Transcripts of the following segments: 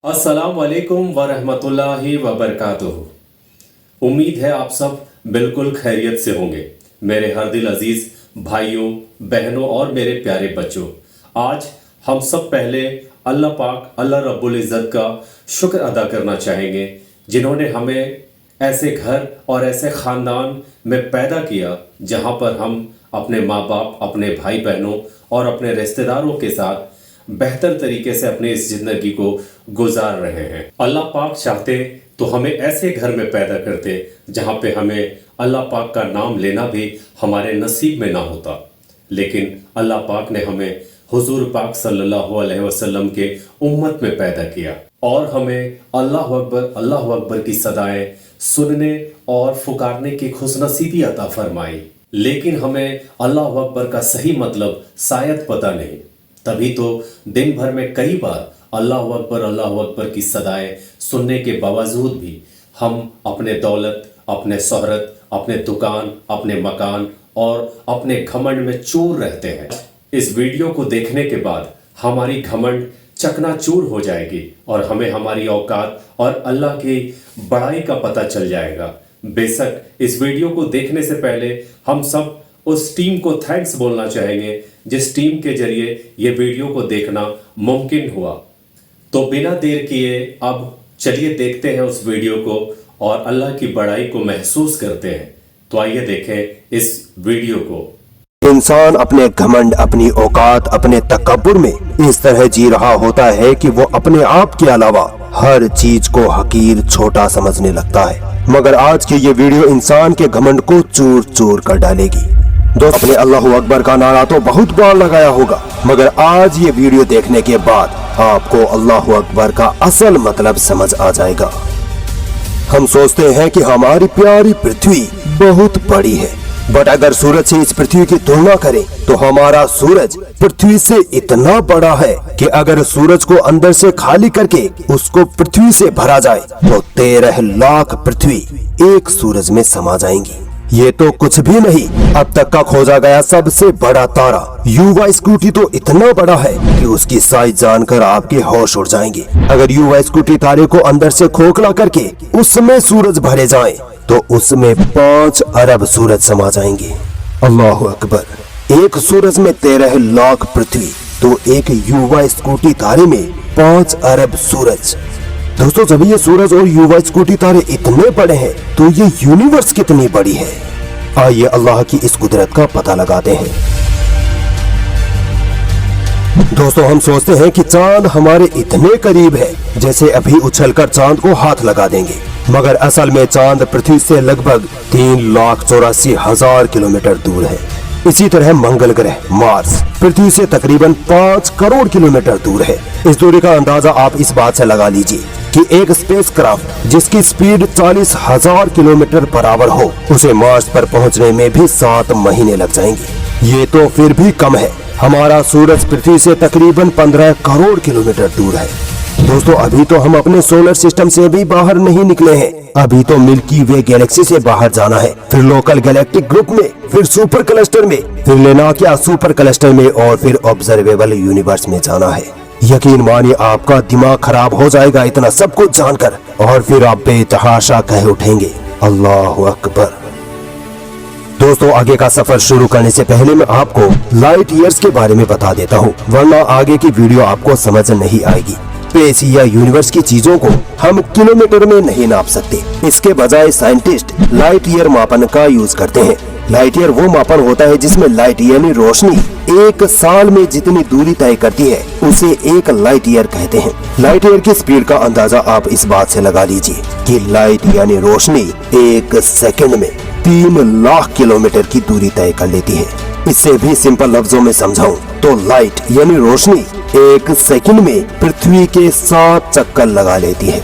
अस्सलाम वालेकुम वरहमतुल्लाहि वबरकातुहू। उम्मीद है आप सब बिल्कुल खैरियत से होंगे। मेरे हर दिल अजीज भाइयों बहनों और मेरे प्यारे बच्चों, आज हम सब पहले अल्लाह पाक अल्लाह रब्बुल इज़्ज़त का शुक्र अदा करना चाहेंगे जिन्होंने हमें ऐसे घर और ऐसे ख़ानदान में पैदा किया जहां पर हम अपने माँ बाप, अपने भाई बहनों और अपने रिश्तेदारों के साथ बेहतर तरीके से अपनी इस जिंदगी को गुजार रहे हैं। अल्लाह पाक चाहते तो हमें ऐसे घर में पैदा करते जहां पे हमें अल्लाह पाक का नाम लेना भी हमारे नसीब में ना होता, लेकिन अल्लाह पाक ने हमें हुजूर पाक सल्लल्लाहु अलैहि वसल्लम के उम्मत में पैदा किया और हमें अल्लाह अकबर की सदाएं सुनने और फुकारने की खुशनसीबी अता फरमाई। लेकिन हमें अल्लाह अकबर का सही मतलब शायद पता नहीं, तभी तो दिन भर में कई बार अल्लाह अकबर की सदाएं सुनने के बावजूद भी हम अपने दौलत, अपने शोहरत, अपने दुकान, अपने मकान और अपने घमंड में चूर रहते हैं। इस वीडियो को देखने के बाद हमारी घमंड चकनाचूर हो जाएगी और हमें हमारी औकात और अल्लाह की बड़ाई का पता चल जाएगा। बेशक इस वीडियो को देखने से पहले हम सब उस टीम को थैंक्स बोलना चाहेंगे जिस टीम के जरिए ये वीडियो को देखना मुमकिन हुआ। तो बिना देर किए अब चलिए देखते हैं उस वीडियो को और अल्लाह की बड़ाई को महसूस करते हैं। तो आइए देखें इस वीडियो को। इंसान अपने घमंड, अपनी औकात, अपने तकब्बुर में इस तरह जी रहा होता है कि वो अपने आप के अलावा हर चीज को हकीर, छोटा समझने लगता है। मगर आज की ये वीडियो इंसान के घमंड को चूर चूर कर डालेगी। दोस्त, अपने अल्लाह अकबर का नारा तो बहुत बार लगाया होगा, मगर आज ये वीडियो देखने के बाद आपको अल्लाह अकबर का असल मतलब समझ आ जाएगा। हम सोचते हैं कि हमारी प्यारी पृथ्वी बहुत बड़ी है, बट अगर सूरज से इस पृथ्वी की तुलना करें तो हमारा सूरज पृथ्वी से इतना बड़ा है कि अगर सूरज को अंदर से खाली करके उसको पृथ्वी से भरा जाए तो 13 लाख पृथ्वी एक सूरज में समा जाएंगी। ये तो कुछ भी नहीं, अब तक का खोजा गया सबसे बड़ा तारा युवा स्कूटी तो इतना बड़ा है कि उसकी साइज जानकर आपके होश उड़ जाएंगे। अगर युवा स्कूटी तारे को अंदर से खोखला करके उसमें सूरज भरे जाएं, तो उसमें 5 अरब सूरज समा जाएंगे। अल्लाह अकबर। एक सूरज में 13 लाख पृथ्वी, तो एक युवा स्कूटी तारे में 5 अरब सूरज। दोस्तों, जब ये सूरज और युवा स्कूटी तारे इतने बड़े हैं तो ये यूनिवर्स कितनी बड़ी है। आइए अल्लाह की इस कुदरत का पता लगाते हैं। दोस्तों, हम सोचते हैं कि चांद हमारे इतने करीब है जैसे अभी उछलकर चांद को हाथ लगा देंगे, मगर असल में चांद पृथ्वी से लगभग 3,84,000 किलोमीटर दूर है। इसी तरह मंगल ग्रह मार्स पृथ्वी से तकरीबन 5 करोड़ किलोमीटर दूर है। इस दूरी का अंदाजा आप इस बात से लगा लीजिए कि एक स्पेसक्राफ्ट जिसकी स्पीड 40,000 किलोमीटर बराबर हो, उसे मार्स पर पहुंचने में भी 7 महीने लग जाएंगे। ये तो फिर भी कम है। हमारा सूरज पृथ्वी से तकरीबन 15 करोड़ किलोमीटर दूर है। दोस्तों, अभी तो हम अपने सोलर सिस्टम से भी बाहर नहीं निकले हैं। अभी तो मिल्की वे गैलेक्सी से बाहर जाना है, फिर लोकल गैलेक्टिक ग्रुप में, फिर सुपर क्लस्टर में, फिर लेनाकिया सुपर क्लस्टर में और फिर ऑब्जर्वेबल यूनिवर्स में जाना है। यकीन मानिए आपका दिमाग खराब हो जाएगा इतना सब कुछ जानकर, और फिर आप बेतहाशा कह उठेंगे अल्लाह अकबर। दोस्तों, आगे का सफर शुरू करने से पहले मैं आपको लाइट ईयर्स के बारे में बता देता हूँ, वरना आगे की वीडियो आपको समझ नहीं आएगी। स्पेस या यूनिवर्स की चीजों को हम किलोमीटर में नहीं नाप सकते। इसके बजाय साइंटिस्ट लाइट ईयर मापन का यूज करते हैं। लाइट ईयर वो मापन होता है जिसमें लाइट यानी रोशनी एक साल में जितनी दूरी तय करती है उसे एक लाइट ईयर कहते हैं। लाइट ईयर की स्पीड का अंदाजा आप इस बात से लगा लीजिए कि लाइट यानी रोशनी एक सेकंड में 3 लाख किलोमीटर की दूरी तय कर लेती है। इससे भी सिंपल लफ्जों में समझाऊं तो लाइट यानी रोशनी एक सेकंड में पृथ्वी के 7 चक्कर लगा लेती है।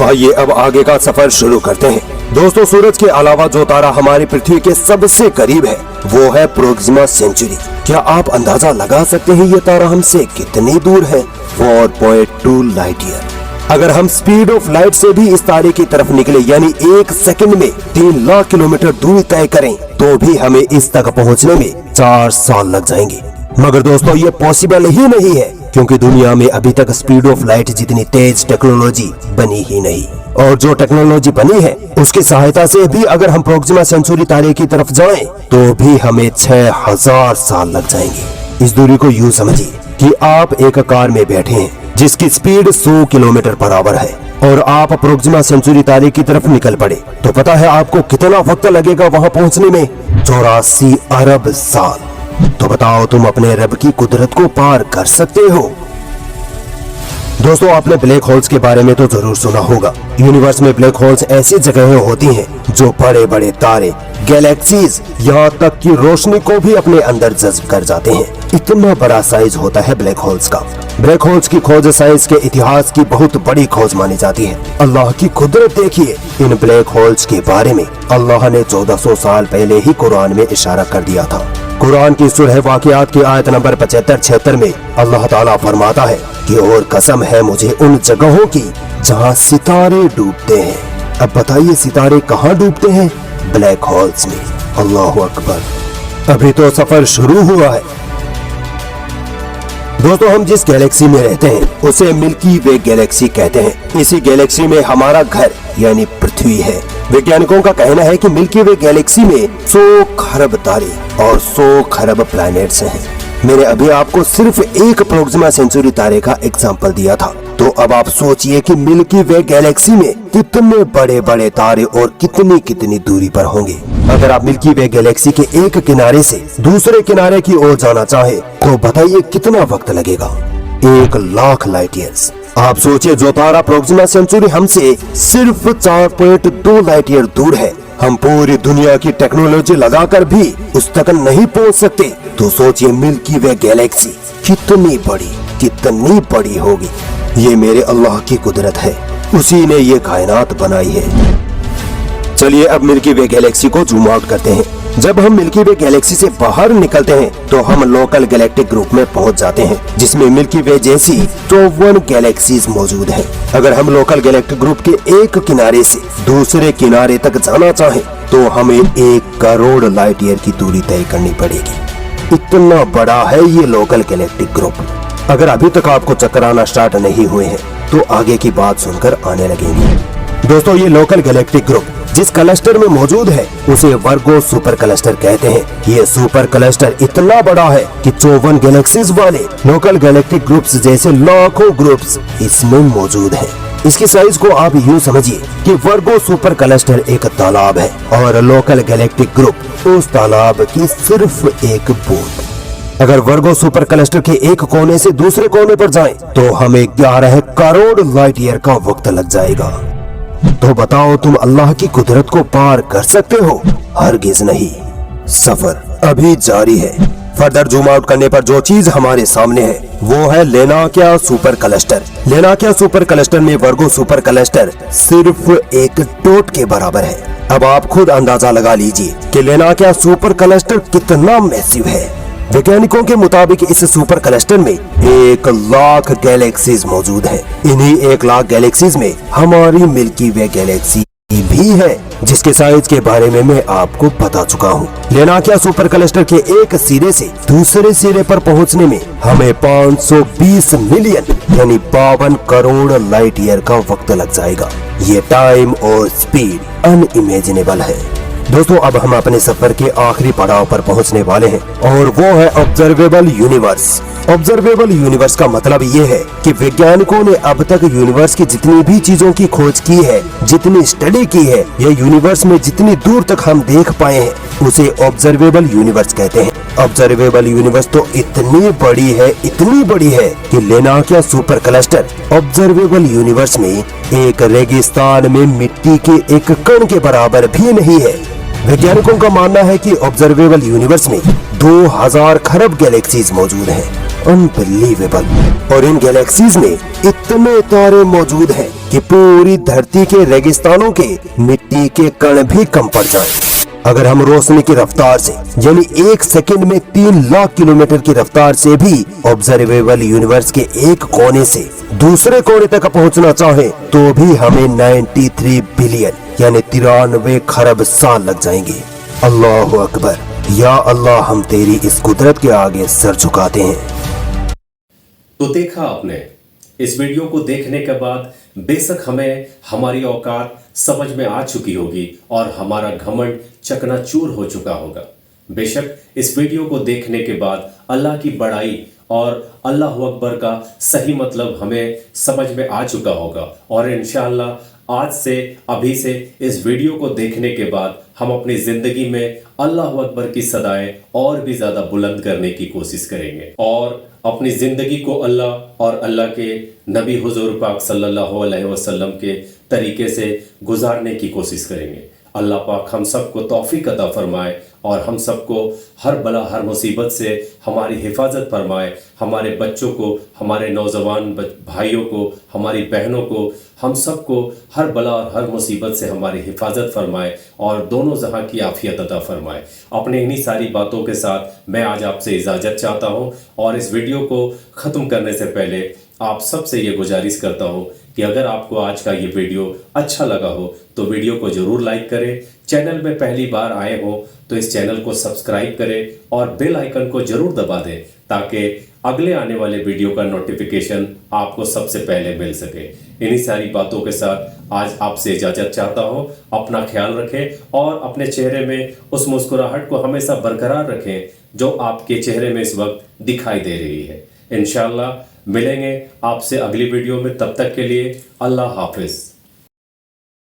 आइए अब आगे का सफर शुरू करते हैं। दोस्तों, सूरज के अलावा जो तारा हमारी पृथ्वी के सबसे करीब है वो है प्रोक्सिमा सेंचुरी। क्या आप अंदाजा लगा सकते हैं ये तारा हमसे कितनी दूर है? 4.2 लाइट ईयर। अगर हम स्पीड ऑफ लाइट से भी इस तारे की तरफ निकले यानी एक सेकंड में 3 लाख किलोमीटर दूरी तय करें तो भी हमें इस तक पहुंचने में 4 साल लग जाएंगे। मगर दोस्तों, ये पॉसिबल ही नहीं है। क्योंकि दुनिया में अभी तक स्पीड ऑफ लाइट जितनी तेज टेक्नोलॉजी बनी ही नहीं। और जो टेक्नोलॉजी बनी है उसकी सहायता से भी अगर हम प्रोक्सिमा सेंचुरी तारे की तरफ जाएं तो भी हमें 6000 साल लग जाएंगे। इस दूरी को यूं समझिए कि आप एक कार में बैठे हैं जिसकी स्पीड 100 किलोमीटर बराबर है और आप प्रोक्सिमा सेंचुरी तारे की तरफ निकल पड़े, तो पता है आपको कितना वक्त लगेगा वहां पहुंचने में? 84 अरब साल। तो बताओ तुम अपने रब की कुदरत को पार कर सकते हो? दोस्तों, आपने ब्लैक होल्स के बारे में तो जरूर सुना होगा। यूनिवर्स में ब्लैक होल्स ऐसी जगहें होती हैं जो बड़े बड़े तारे, गैलेक्सीज, यहाँ तक कि रोशनी को भी अपने अंदर जज्ब कर जाते हैं। इतना बड़ा साइज होता है ब्लैक होल्स का। ब्लैक होल्स की खोज साइंस के इतिहास की बहुत बड़ी खोज मानी जाती है। अल्लाह की कुदरत देखिए। इन ब्लैक होल्स के बारे में अल्लाह ने 1400 साल पहले ही कुरान में इशारा कर दिया था। कुरान की सूरह वाक़ियात की आयत नंबर 75-76 में अल्लाह ताला फरमाता है कि और कसम है मुझे उन जगहों की जहाँ सितारे डूबते हैं। अब बताइए सितारे कहाँ डूबते हैं? ब्लैक होल्स में। अल्लाह अकबर। अभी तो सफर शुरू हुआ है। दोस्तों, हम जिस गैलेक्सी में रहते हैं उसे मिल्की वे गैलेक्सी कहते हैं। इसी गैलेक्सी में हमारा घर यानी पृथ्वी है। वैज्ञानिकों का कहना है कि मिल्की वे गैलेक्सी में 100 खरब तारे और 100 खरब प्लैनेट्स हैं। मैंने अभी आपको सिर्फ एक प्रोक्सिमा सेंचुरी तारे का एग्जाम्पल दिया था, तो अब आप सोचिए कि मिल्की वे गैलेक्सी में कितने बड़े बड़े तारे और कितनी कितनी दूरी पर होंगे। अगर आप मिल्की वे गैलेक्सी के एक किनारे से दूसरे किनारे की ओर जाना चाहे तो बताइए कितना वक्त लगेगा? 1,00,000 लाइट ईयर्स। आप सोचिए, जो तारा प्रोक्सिमा सेंचुरी हमसे सिर्फ 4.2 लाइट ईयर दूर है, हम पूरी दुनिया की टेक्नोलॉजी लगाकर भी उस तक नहीं पहुंच सकते, तो सोचिए मिल्की वे गैलेक्सी कितनी बड़ी होगी। ये मेरे अल्लाह की कुदरत है, उसी ने ये कायनात बनाई है। चलिए अब मिल्की वे गैलेक्सी को जूम आउट करते हैं। जब हम मिल्की वे गैलेक्सी से बाहर निकलते हैं तो हम लोकल गैलेक्टिक ग्रुप में पहुंच जाते हैं, जिसमें मिल्की वे जैसी 54 गैलेक्सीज मौजूद हैं। अगर हम लोकल गैलेक्टिक ग्रुप के एक किनारे से दूसरे किनारे तक जाना चाहें तो हमें 1 करोड़ लाइट ईयर की दूरी तय करनी पड़ेगी। इतना बड़ा है ये लोकल गैलेक्टिक ग्रुप। अगर अभी तक आपको चक्कर आना स्टार्ट नहीं हुए हैं तो आगे की बात सुनकर आने लगेंगे। दोस्तों, ये लोकल गैलेक्टिक ग्रुप जिस क्लस्टर में मौजूद है उसे वर्गो सुपर क्लस्टर कहते हैं। ये सुपर क्लस्टर इतना बड़ा है कि 54 गैलेक्सीज वाले लोकल गैलेक्टिक ग्रुप्स जैसे लाखों ग्रुप्स इसमें मौजूद हैं। इसकी साइज को आप यूं समझिए कि वर्गो सुपर क्लस्टर एक तालाब है और लोकल गैलेक्टिक ग्रुप उस तालाब की सिर्फ एक बूंद। अगर वर्गो सुपर क्लस्टर के एक कोने से दूसरे कोने पर जाएं तो हमें 11 करोड़ लाइट ईयर का वक्त लग जाएगा। तो बताओ तुम अल्लाह की कुदरत को पार कर सकते हो? हरगिज नहीं। सफर अभी जारी है। फर्दर जूम आउट करने पर जो चीज हमारे सामने है वो है लेनाकिया सुपर क्लस्टर। लेनाकिया सुपर क्लस्टर में वर्गो सुपर क्लस्टर सिर्फ एक डॉट के बराबर है। अब आप खुद अंदाजा लगा लीजिए कि लेनाकिया सुपर क्लस्टर कितना मैसिव है। वैज्ञानिकों के मुताबिक इस सुपर क्लस्टर में 1,00,000 गैलेक्सीज मौजूद हैं। इन्हीं 1,00,000 गैलेक्सीज में हमारी मिल्की वे गैलेक्सी भी है, जिसके साइज के बारे में मैं आपको बता चुका हूँ। लेनाकिया सुपर क्लस्टर के एक सिरे से दूसरे सिरे पर पहुँचने में हमें 520 मिलियन यानी 52 करोड़ लाइट ईयर का वक्त लग जाएगा। ये टाइम और स्पीड अनइमेजिनेबल है। दोस्तों, अब हम अपने सफर के आखिरी पड़ाव पर पहुंचने वाले हैं और वो है ऑब्जर्वेबल यूनिवर्स। ऑब्जर्वेबल यूनिवर्स का मतलब ये है कि वैज्ञानिकों ने अब तक यूनिवर्स की जितनी भी चीजों की खोज की है, जितनी स्टडी की है, ये यूनिवर्स में जितनी दूर तक हम देख पाए हैं उसे ऑब्जर्वेबल यूनिवर्स कहते हैं। ऑब्जर्वेबल यूनिवर्स तो इतनी बड़ी है कि लेनाकिया सुपर क्लस्टर ऑब्जर्वेबल यूनिवर्स में एक रेगिस्तान में मिट्टी के एक कण के बराबर भी नहीं है। वैज्ञानिकों का मानना है कि ऑब्जर्वेबल यूनिवर्स में 2000 खरब गैलेक्सीज मौजूद हैं। अनबिलीवेबल। और इन गैलेक्सीज में इतने तारे मौजूद हैं कि पूरी धरती के रेगिस्तानों के मिट्टी के कण भी कम पड़ जाएं। अगर हम रोशनी की रफ्तार से यानी 1 सेकंड में 3 लाख किलोमीटर की रफ्तार से भी ऑब्जर्वेबल यूनिवर्स के एक कोने से दूसरे कोने तक पहुंचना चाहें तो भी हमें 93 बिलियन यानी 93 खरब साल लग जाएंगे। अल्लाह अकबर। या अल्लाह, हम तेरी इस कुदरत के आगे सर झुकाते हैं। तो देखा आपने, इस वीडियो को देखने के बाद बेशक हमें हमारी औकात समझ में आ चुकी होगी और हमारा घमंड चकनाचूर हो चुका होगा। बेशक इस वीडियो को देखने के बाद अल्लाह की बड़ाई और अल्लाह अकबर का सही मतलब हमें समझ में आ चुका होगा और इंशाअल्लाह आज से अभी से इस वीडियो को देखने के बाद हम अपनी जिंदगी में अल्लाह अकबर की सदाएं और भी ज्यादा बुलंद करने की कोशिश करेंगे और अपनी जिंदगी को अल्लाह और अल्लाह के नबी हुजूर पाक सल्लल्लाहु अलैहि वसल्लम के तरीके से गुजारने की कोशिश करेंगे। अल्लाह पाक हम सबको तौफीक अता फरमाए और हम सबको हर बला हर मुसीबत से हमारी हिफाजत फरमाए, हमारे बच्चों को, हमारे नौजवान भाइयों को, हमारी बहनों को, हम सबको हर बला और हर मुसीबत से हमारी हिफाजत फरमाए और दोनों जहां की आफियत अता फरमाए। अपने इन्हीं सारी बातों के साथ मैं आज आपसे इजाज़त चाहता हूं और इस वीडियो को ख़त्म करने से पहले आप सबसे ये गुजारिश करता हूं कि अगर आपको आज का ये वीडियो अच्छा लगा हो तो वीडियो को ज़रूर लाइक करें, चैनल में पहली बार आए हो तो इस चैनल को सब्सक्राइब करें और बेल आइकन को जरूर दबा दें ताकि अगले आने वाले वीडियो का नोटिफिकेशन आपको सबसे पहले मिल सके। इन्हीं सारी बातों के साथ आज आपसे इजाज़त चाहता हूं। अपना ख्याल रखें और अपने चेहरे में उस मुस्कुराहट को हमेशा बरकरार रखें जो आपके चेहरे में इस वक्त दिखाई दे रही है। इंशाअल्लाह मिलेंगे आपसे अगली वीडियो में, तब तक के लिए अल्लाह हाफिज।